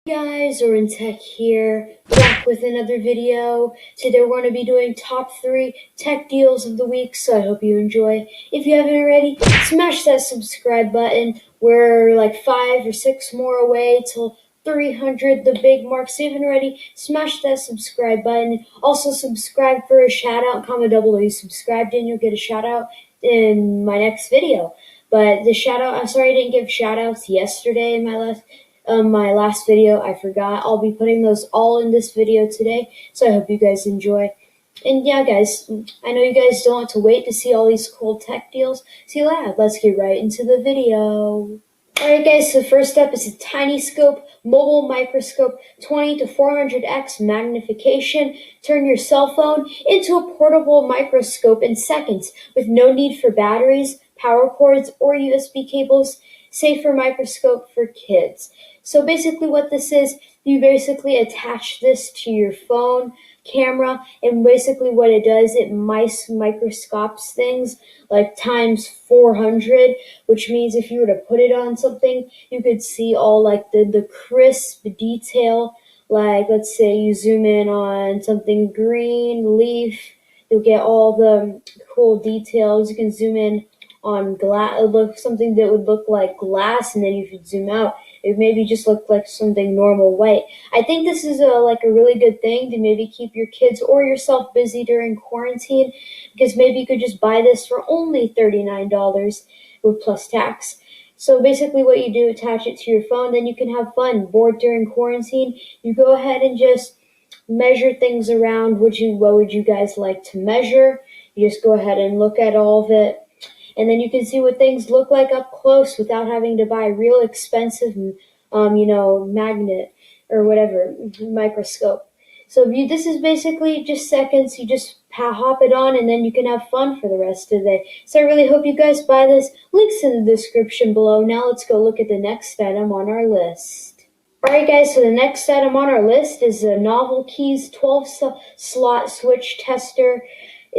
Guys, IrwinTech here, back with another video. Today we're going to be doing top 3 tech deals of the week, so I hope you enjoy. If you haven't already, smash that subscribe button. We're like 5 or 6 more away till 300, the big mark. So if you haven't already, smash that subscribe button. Also subscribe for a shout out. Comment down below you subscribed and you'll get a shout out in my next video. But the shout out, I'm sorry I didn't give shout outs yesterday in my last video. I forgot. I'll be putting those all in this video today, so I hope you guys enjoy. And yeah, guys, I know you guys don't want to wait to see all these cool tech deals. So yeah, let's get right into the video. Alright guys, so first up is a tiny scope mobile microscope, 20 to 400x magnification. Turn your cell phone into a portable microscope in seconds with no need for batteries, power cords, or USB cables. Safer microscope for kids. So basically what this is, you basically attach this to your phone camera, and basically what it does, it microscopes things like times 400, which means if you were to put it on something, you could see all like the crisp detail. Like let's say you zoom in on something green leaf, you'll get all the cool details. You can zoom in on glass, something that would look like glass, and then you could zoom out, it maybe just looked like something normal white. I think this is a really good thing to maybe keep your kids or yourself busy during quarantine, because maybe you could just buy this for only $39 with plus tax. So basically what you do, attach it to your phone, then you can have fun. Bored during quarantine, you go ahead and just measure things around. What would you guys like to measure? You just go ahead and look at all of it, and then you can see what things look like up close without having to buy a real expensive, magnet or whatever, microscope. So this is basically just seconds. You just hop it on, and then you can have fun for the rest of the day. So I really hope you guys buy this. Links in the description below. Now let's go look at the next item on our list. Alright guys, so the next item on our list is a Novel Keys 12-slot switch tester.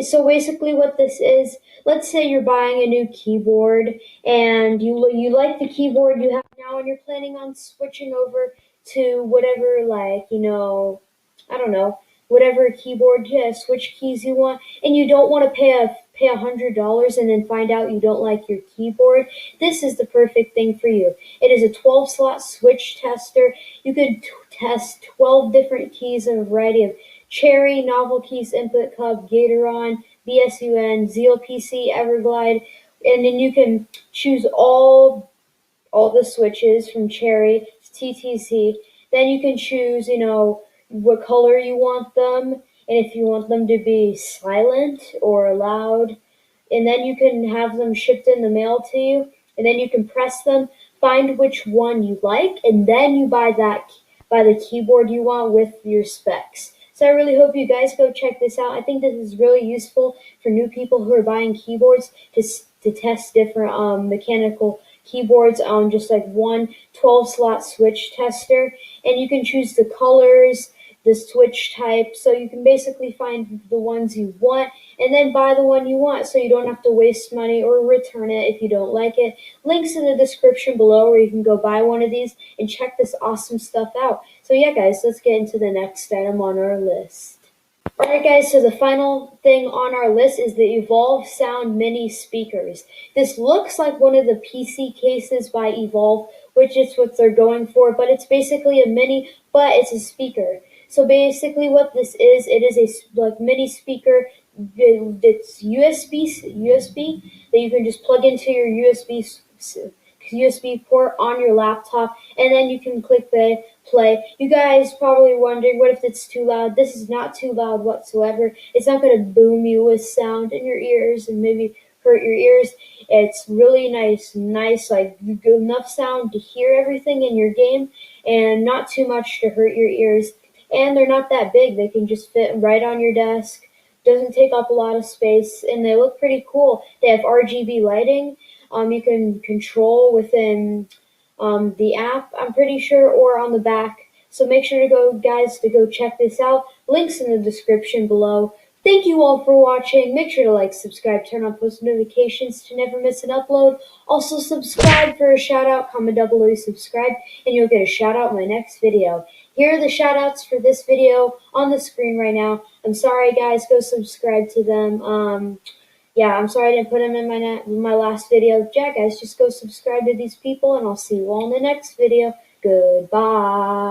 So basically what this is, let's say you're buying a new keyboard and you like the keyboard you have now, and you're planning on switching over to whatever, I don't know, whatever keyboard switch keys you want, and you don't want to pay $100 and then find out you don't like your keyboard. This is the perfect thing for you. It is a 12-slot switch tester. You could test 12 different keys of a variety of Cherry, Novel Keys, Input Cub, Gatoron, BSUN, Zeal PC, Everglide, and then you can choose all the switches from Cherry to TTC. Then you can choose, what color you want them, and if you want them to be silent or loud. And then you can have them shipped in the mail to you, and then you can press them, find which one you like, and then you buy the keyboard you want with your specs. So I really hope you guys go check this out. I think this is really useful for new people who are buying keyboards to test different mechanical keyboards on just like one 12-slot switch tester. And you can choose the colors, the switch type, so you can basically find the ones you want and then buy the one you want, so you don't have to waste money or return it if you don't like it. Links in the description below where you can go buy one of these and check this awesome stuff out. So yeah guys, let's get into the next item on our list. Alright guys, so the final thing on our list is the Evolve Sound Mini speakers. This looks like one of the PC cases by Evolve, which is what they're going for, but it's basically a mini, but it's a speaker. So basically what this is, it is a mini speaker that's USB that you can just plug into your USB port on your laptop, and then you can click the play. You guys probably wondering, what if it's too loud? This is not too loud whatsoever. It's not going to boom you with sound in your ears and maybe hurt your ears. It's really nice, like enough sound to hear everything in your game and not too much to hurt your ears. And they're not that big. They can just fit right on your desk. Doesn't take up a lot of space, and they look pretty cool. They have RGB lighting. You can control within the app, I'm pretty sure, or on the back. So make sure to go check this out. Links in the description below Thank you all for watching. Make sure to like, subscribe, turn on post notifications to never miss an upload. Also subscribe for a shout out, comment down below, subscribe, and you'll get a shout out in my next video. Here are the shout outs for this video on the screen right now. I'm sorry guys, go subscribe to them. Yeah, I'm sorry I didn't put them in my last video. Yeah guys, just go subscribe to these people and I'll see you all in the next video. Goodbye.